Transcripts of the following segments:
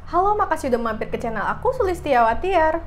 Halo, makasih udah mampir ke channel aku, Sulistiawatiar.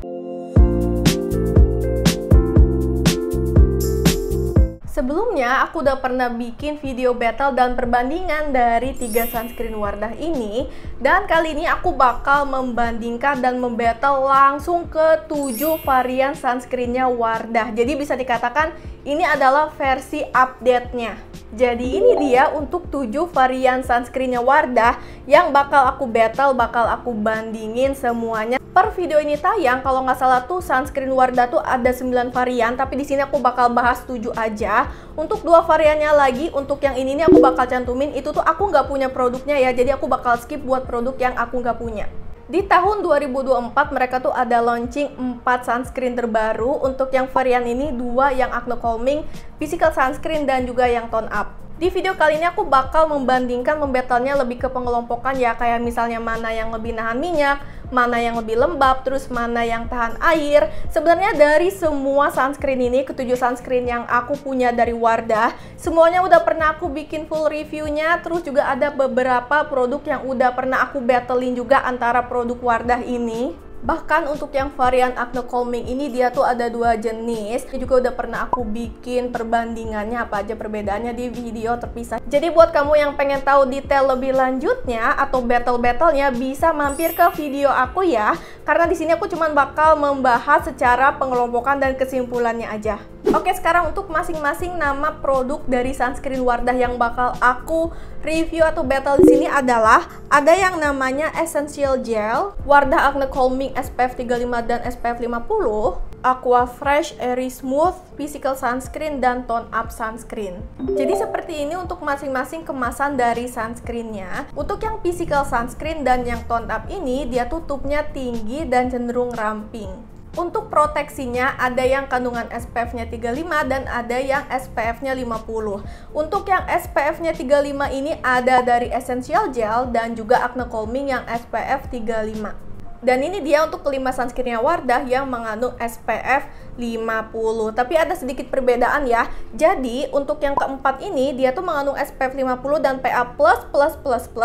Sebelumnya, aku udah pernah bikin video battle dan perbandingan dari 3 sunscreen Wardah ini. Dan kali ini aku bakal membandingkan dan membattle langsung ke 7 varian sunscreennya Wardah. Jadi bisa dikatakan ini adalah versi update-nya. Jadi ini dia untuk 7 varian sunscreennya Wardah yang bakal aku battle, bakal aku bandingin semuanya. Per video ini tayang, kalau nggak salah tuh sunscreen Wardah tuh ada 9 varian, tapi di sini aku bakal bahas 7 aja. Untuk 2 variannya lagi, untuk yang ini nih aku bakal cantumin, itu tuh aku nggak punya produknya ya, jadi aku bakal skip buat produk yang aku nggak punya. Di tahun 2024 mereka tuh ada launching 4 sunscreen terbaru. Untuk yang varian ini 2 yang acne calming, physical sunscreen, dan juga yang tone up. Di video kali ini aku bakal membandingkan, membattlenya lebih ke pengelompokan ya, kayak misalnya mana yang lebih nahan minyak, mana yang lebih lembab, terus mana yang tahan air. Sebenarnya dari semua sunscreen ini, ke-7 sunscreen yang aku punya dari Wardah, semuanya udah pernah aku bikin full reviewnya. Terus juga ada beberapa produk yang udah pernah aku battlein juga antara produk Wardah ini. Bahkan untuk yang varian acne calming ini dia tuh ada 2 jenis. Ini juga udah pernah aku bikin perbandingannya, apa aja perbedaannya di video terpisah. Jadi buat kamu yang pengen tahu detail lebih lanjutnya atau battle-battlenya, bisa mampir ke video aku ya. Karena di sini aku cuman bakal membahas secara pengelompokan dan kesimpulannya aja. Oke, sekarang untuk masing-masing nama produk dari sunscreen Wardah yang bakal aku review atau battle di sini adalah ada yang namanya Essential Gel, Wardah Acne Calming SPF 35 dan SPF 50, Aqua Fresh Airy Smooth Physical Sunscreen, dan Tone Up Sunscreen. Jadi seperti ini untuk masing-masing kemasan dari sunscreennya. Untuk yang Physical Sunscreen dan yang Tone Up ini dia tutupnya tinggi dan cenderung ramping. Untuk proteksinya ada yang kandungan SPF-nya 35 dan ada yang SPF-nya 50. Untuk yang SPF-nya 35 ini ada dari Essential Gel dan juga Acne Calming yang SPF 35. Dan ini dia untuk kelima sunscreennya Wardah yang mengandung SPF 50. Tapi ada sedikit perbedaan ya. Jadi untuk yang keempat ini dia tuh mengandung SPF 50 dan PA++++.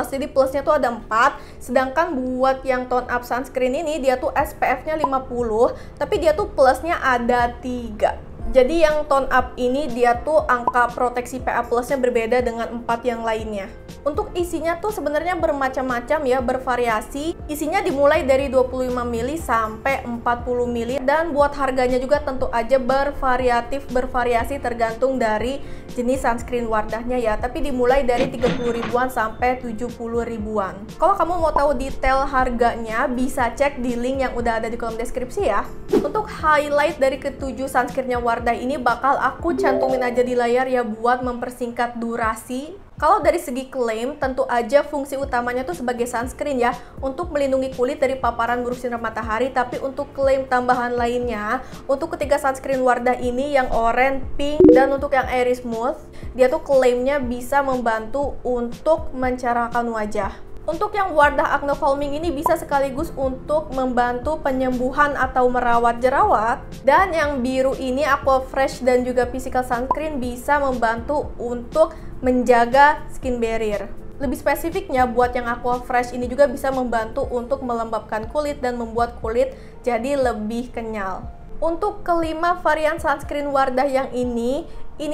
Jadi plusnya tuh ada 4. Sedangkan buat yang tone up sunscreen ini dia tuh SPF-nya 50, tapi dia tuh plusnya ada 3. Jadi yang tone up ini dia tuh angka proteksi PA plusnya berbeda dengan 4 yang lainnya. Untuk isinya tuh sebenarnya bermacam-macam ya, bervariasi. Isinya dimulai dari 25 ml sampai 40 ml, dan buat harganya juga tentu aja bervariasi tergantung dari jenis sunscreen Wardahnya ya. Tapi dimulai dari 30 ribuan sampai 70 ribuan. Kalau kamu mau tahu detail harganya, bisa cek di link yang udah ada di kolom deskripsi ya. Untuk highlight dari ke-7 sunscreennya Wardah ini bakal aku cantumin aja di layar ya buat mempersingkat durasi. Kalau dari segi klaim, tentu aja fungsi utamanya tuh sebagai sunscreen ya, untuk melindungi kulit dari paparan buruk sinar matahari. Tapi untuk klaim tambahan lainnya, untuk ketiga sunscreen Wardah ini yang orange, pink, dan untuk yang airy smooth, dia tuh klaimnya bisa membantu untuk mencerahkan wajah. Untuk yang Wardah Acne Calming ini bisa sekaligus untuk membantu penyembuhan atau merawat jerawat. Dan yang biru ini Aqua Fresh dan juga Physical Sunscreen bisa membantu untuk menjaga skin barrier. Lebih spesifiknya buat yang Aqua Fresh ini juga bisa membantu untuk melembabkan kulit dan membuat kulit jadi lebih kenyal. Untuk kelima varian sunscreen Wardah yang ini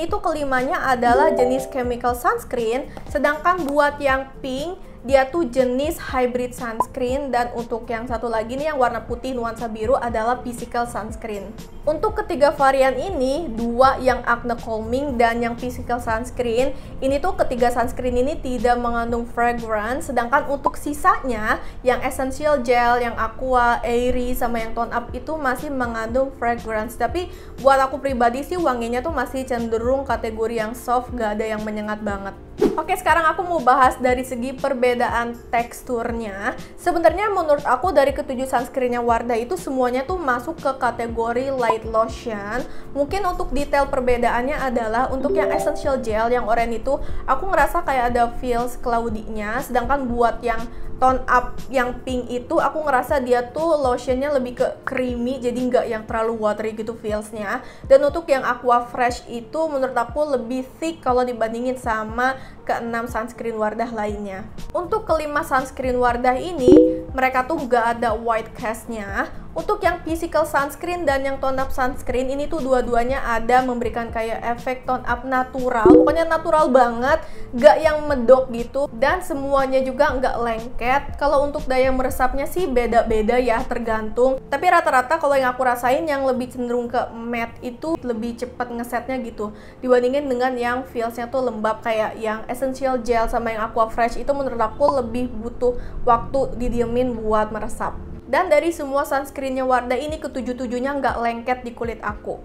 tuh kelimanya adalah jenis chemical sunscreen. Sedangkan buat yang pink dia tuh jenis hybrid sunscreen, dan untuk yang satu lagi nih yang warna putih nuansa biru adalah physical sunscreen. Untuk ketiga varian ini, 2 yang acne calming dan yang physical sunscreen, ini tuh ketiga sunscreen ini tidak mengandung fragrance. Sedangkan untuk sisanya yang essential gel, yang aqua, airy, sama yang tone up itu masih mengandung fragrance. Tapi buat aku pribadi sih wanginya tuh masih cenderung kategori yang soft, gak ada yang menyengat banget. Oke, sekarang aku mau bahas dari segi perbedaan teksturnya. Sebenarnya menurut aku dari ke-7 sunscreennya Wardah itu semuanya tuh masuk ke kategori light lotion. Mungkin untuk detail perbedaannya adalah untuk yang essential gel yang oranye itu aku ngerasa kayak ada feels cloudy-nya. Sedangkan buat yang tone up yang pink itu aku ngerasa dia tuh lotionnya lebih ke creamy, jadi nggak yang terlalu watery gitu feelsnya. Dan untuk yang Aqua Fresh itu menurut aku lebih thick kalau dibandingin sama ke-6 sunscreen Wardah lainnya. Untuk kelima sunscreen Wardah ini, mereka tuh nggak ada white cast-nya. Untuk yang physical sunscreen dan yang tone up sunscreen ini tuh dua-duanya ada memberikan kayak efek tone up natural, pokoknya natural banget, nggak yang medok gitu, dan semuanya juga nggak lengket. Kalau untuk daya meresapnya sih beda-beda ya, tergantung, tapi rata-rata kalau yang aku rasain yang lebih cenderung ke matte itu lebih cepat ngesetnya gitu dibandingin dengan yang feelsnya tuh lembab kayak yang Essential Gel sama yang Aqua Fresh. Itu menurut aku lebih butuh waktu didiemin buat meresap. Dan dari semua sunscreennya Wardah ini ketujuh-tujuhnya nggak lengket di kulit aku.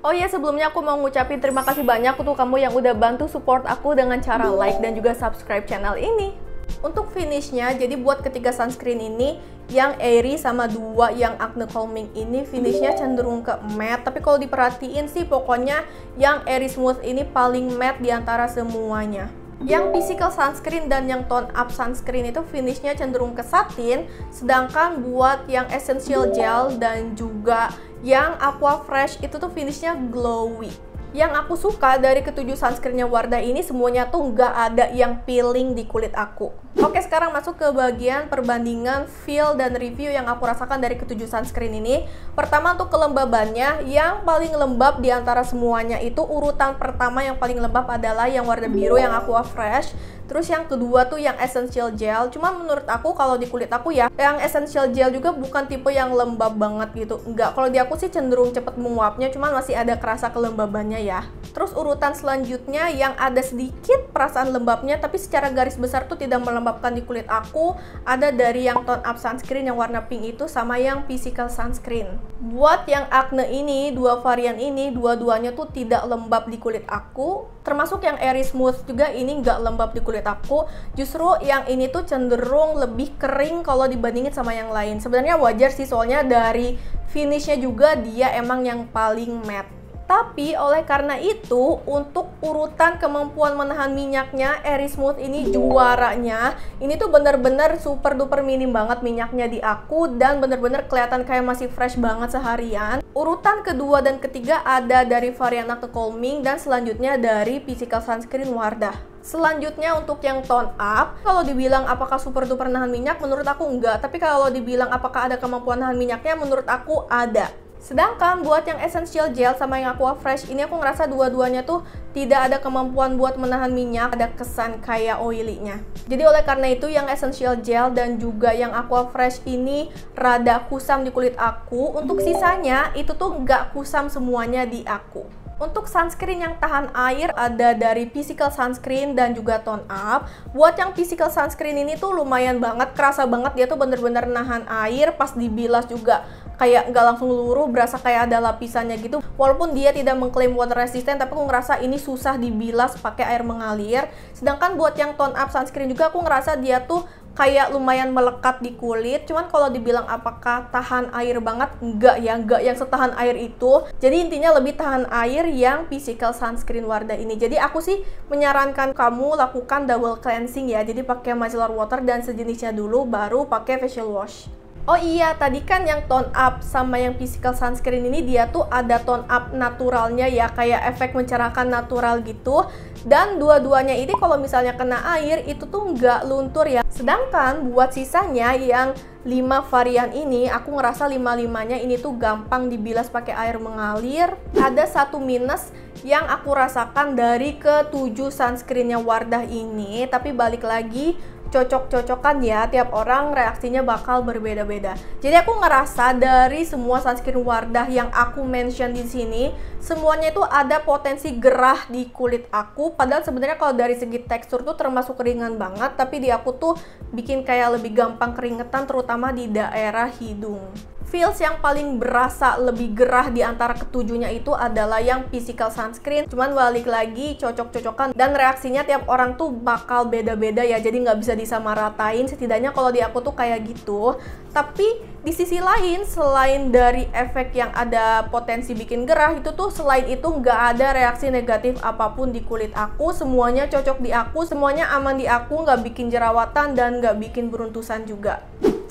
Oh iya, sebelumnya aku mau ngucapin terima kasih banyak untuk kamu yang udah bantu support aku dengan cara like dan juga subscribe channel ini. Untuk finishnya, jadi buat ketiga sunscreen ini, yang airy sama dua yang acne calming ini finishnya cenderung ke matte. Tapi kalau diperhatiin sih pokoknya yang airy smooth ini paling matte di antara semuanya. Yang physical sunscreen dan yang tone up sunscreen itu finishnya cenderung ke satin, sedangkan buat yang essential gel dan juga yang aqua fresh itu tuh finishnya glowy. Yang aku suka dari ketujuh sunscreennya Wardah ini semuanya tuh nggak ada yang peeling di kulit aku. Oke, sekarang masuk ke bagian perbandingan feel dan review yang aku rasakan dari ketujuh sunscreen ini. Pertama untuk kelembabannya, yang paling lembab di antara semuanya itu urutan pertama yang paling lembab adalah yang Wardah biru yang aqua fresh. Terus yang kedua tuh yang essential gel. Cuman menurut aku kalau di kulit aku ya, yang essential gel juga bukan tipe yang lembab banget gitu. Enggak, kalau di aku sih cenderung cepet menguapnya, cuman masih ada kerasa kelembabannya ya. Terus urutan selanjutnya yang ada sedikit perasaan lembabnya, tapi secara garis besar tuh tidak melembabkan di kulit aku, ada dari yang tone up sunscreen yang warna pink itu sama yang physical sunscreen. Buat yang acne ini, dua varian ini, dua-duanya tuh tidak lembab di kulit aku. Termasuk yang airy smooth juga ini nggak lembab di kulit aku. Justru yang ini tuh cenderung lebih kering kalau dibandingin sama yang lain. Sebenarnya wajar sih, soalnya dari finishnya juga dia emang yang paling matte. Tapi oleh karena itu, untuk urutan kemampuan menahan minyaknya, Airy Smooth ini juaranya. Ini tuh bener-bener super duper minim banget minyaknya di aku, dan bener-bener kelihatan kayak masih fresh banget seharian. Urutan kedua dan ketiga ada dari varian Acne Calming, dan selanjutnya dari Physical Sunscreen Wardah. Selanjutnya untuk yang tone up, kalau dibilang apakah super duper nahan minyak, menurut aku enggak. Tapi kalau dibilang apakah ada kemampuan nahan minyaknya, menurut aku ada. Sedangkan buat yang essential gel sama yang aqua fresh ini aku ngerasa dua-duanya tuh tidak ada kemampuan buat menahan minyak, ada kesan kayak oily-nya. Jadi oleh karena itu yang essential gel dan juga yang aqua fresh ini rada kusam di kulit aku. Untuk sisanya itu tuh nggak kusam semuanya di aku. Untuk sunscreen yang tahan air ada dari Physical Sunscreen dan juga Tone Up. Buat yang Physical Sunscreen ini tuh lumayan banget, kerasa banget dia tuh bener-bener nahan air. Pas dibilas juga kayak nggak langsung luruh, berasa kayak ada lapisannya gitu. Walaupun dia tidak mengklaim water resistant, tapi aku ngerasa ini susah dibilas pakai air mengalir. Sedangkan buat yang Tone Up Sunscreen juga aku ngerasa dia tuh kayak lumayan melekat di kulit. Cuman kalau dibilang apakah tahan air banget, enggak ya, enggak yang setahan air itu. Jadi intinya lebih tahan air yang Physical Sunscreen Wardah ini. Jadi aku sih menyarankan kamu lakukan double cleansing ya. Jadi pakai micellar water dan sejenisnya dulu, baru pakai facial wash. Oh iya, tadi kan yang tone up sama yang physical sunscreen ini dia tuh ada tone up naturalnya ya, kayak efek mencerahkan natural gitu. Dan dua-duanya ini kalau misalnya kena air itu tuh nggak luntur ya. Sedangkan buat sisanya yang 5 varian ini, aku ngerasa 5-5-nya ini tuh gampang dibilas pakai air mengalir. Ada satu minus yang aku rasakan dari ke-7 sunscreennya Wardah ini, tapi balik lagi cocok-cocokan ya, tiap orang reaksinya bakal berbeda-beda. Jadi aku ngerasa dari semua sunscreen Wardah yang aku mention di sini, semuanya itu ada potensi gerah di kulit aku. Padahal sebenarnya kalau dari segi tekstur tuh termasuk ringan banget, tapi di aku tuh bikin kayak lebih gampang keringetan, terutama di daerah hidung. Feels yang paling berasa lebih gerah di antara ketujuhnya itu adalah yang physical sunscreen. Cuman balik lagi cocok-cocokan dan reaksinya tiap orang tuh bakal beda-beda ya. Jadi nggak bisa disamaratain. Setidaknya kalau di aku tuh kayak gitu. Tapi di sisi lain, selain dari efek yang ada potensi bikin gerah, itu tuh selain itu nggak ada reaksi negatif apapun di kulit aku. Semuanya cocok di aku, semuanya aman di aku, nggak bikin jerawatan dan nggak bikin beruntusan juga.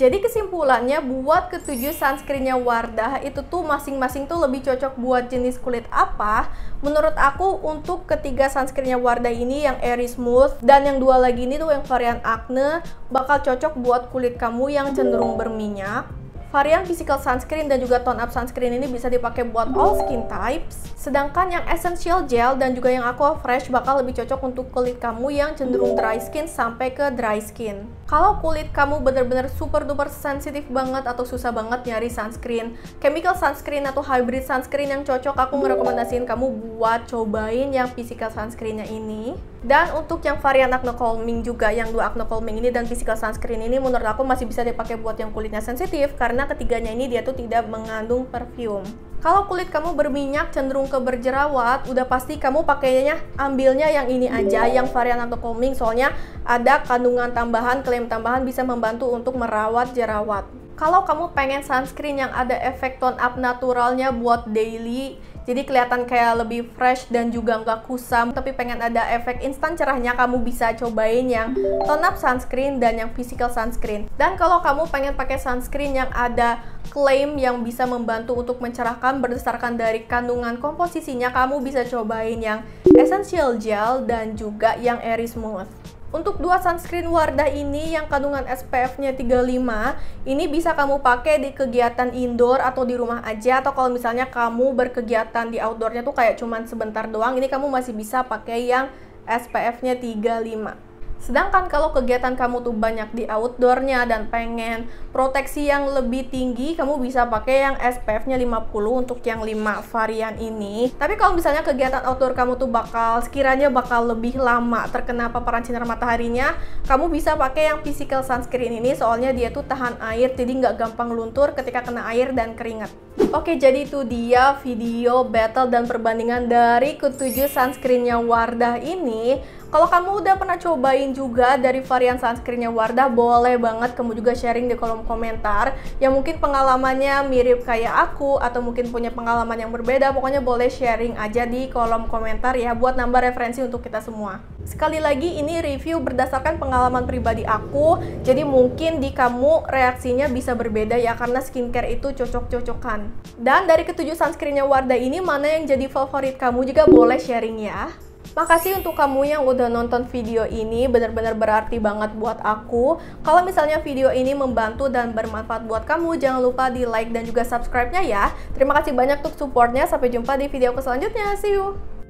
Jadi kesimpulannya buat ketujuh sunscreennya Wardah itu tuh masing-masing tuh lebih cocok buat jenis kulit apa. Menurut aku untuk ketiga sunscreennya Wardah ini yang Airy Smooth dan yang dua lagi ini tuh yang varian Acne bakal cocok buat kulit kamu yang cenderung berminyak. Varian physical sunscreen dan juga tone up sunscreen ini bisa dipakai buat all skin types. Sedangkan yang essential gel dan juga yang aqua fresh bakal lebih cocok untuk kulit kamu yang cenderung dry skin sampai ke dry skin. Kalau kulit kamu bener-bener super duper sensitif banget atau susah banget nyari sunscreen, chemical sunscreen atau hybrid sunscreen yang cocok, aku ngerekomendasiin kamu buat cobain yang physical sunscreennya ini. Dan untuk yang varian acne calming juga, yang dua acne calming ini dan physical sunscreen ini menurut aku masih bisa dipakai buat yang kulitnya sensitif karena ketiganya ini dia tuh tidak mengandung perfume. Kalau kulit kamu berminyak cenderung ke berjerawat, udah pasti kamu pakainya ambilnya yang ini aja, yang varian acne calming, soalnya ada kandungan tambahan, klaim tambahan bisa membantu untuk merawat jerawat. Kalau kamu pengen sunscreen yang ada efek tone up naturalnya buat daily, jadi kelihatan kayak lebih fresh dan juga nggak kusam, tapi pengen ada efek instan cerahnya, kamu bisa cobain yang tone up sunscreen dan yang physical sunscreen. Dan kalau kamu pengen pakai sunscreen yang ada klaim yang bisa membantu untuk mencerahkan berdasarkan dari kandungan komposisinya, kamu bisa cobain yang essential gel dan juga yang Airy Smooth. Untuk dua sunscreen Wardah ini yang kandungan SPF-nya 35, ini bisa kamu pakai di kegiatan indoor atau di rumah aja, atau kalau misalnya kamu berkegiatan di outdoornya tuh kayak cuman sebentar doang, ini kamu masih bisa pakai yang SPF-nya 35. Sedangkan kalau kegiatan kamu tuh banyak di outdoornya dan pengen proteksi yang lebih tinggi, kamu bisa pakai yang SPF-nya 50 untuk yang 5 varian ini. Tapi kalau misalnya kegiatan outdoor kamu tuh sekiranya bakal lebih lama terkena paparan sinar mataharinya, kamu bisa pakai yang physical sunscreen ini, soalnya dia tuh tahan air, jadi nggak gampang luntur ketika kena air dan keringat. Oke, jadi itu dia video battle dan perbandingan dari ketujuh sunscreennya Wardah ini. Kalau kamu udah pernah cobain juga dari varian sunscreennya Wardah, boleh banget kamu juga sharing di kolom komentar. Yang mungkin pengalamannya mirip kayak aku atau mungkin punya pengalaman yang berbeda, pokoknya boleh sharing aja di kolom komentar ya, buat nambah referensi untuk kita semua. Sekali lagi, ini review berdasarkan pengalaman pribadi aku, jadi mungkin di kamu reaksinya bisa berbeda ya, karena skincare itu cocok-cocokan. Dan dari ketujuh sunscreennya Wardah ini, mana yang jadi favorit kamu juga boleh sharing ya. Makasih untuk kamu yang udah nonton video ini, benar-benar berarti banget buat aku. Kalau misalnya video ini membantu dan bermanfaat buat kamu, jangan lupa di like dan juga subscribe-nya ya. Terima kasih banyak untuk supportnya, sampai jumpa di video selanjutnya, see you!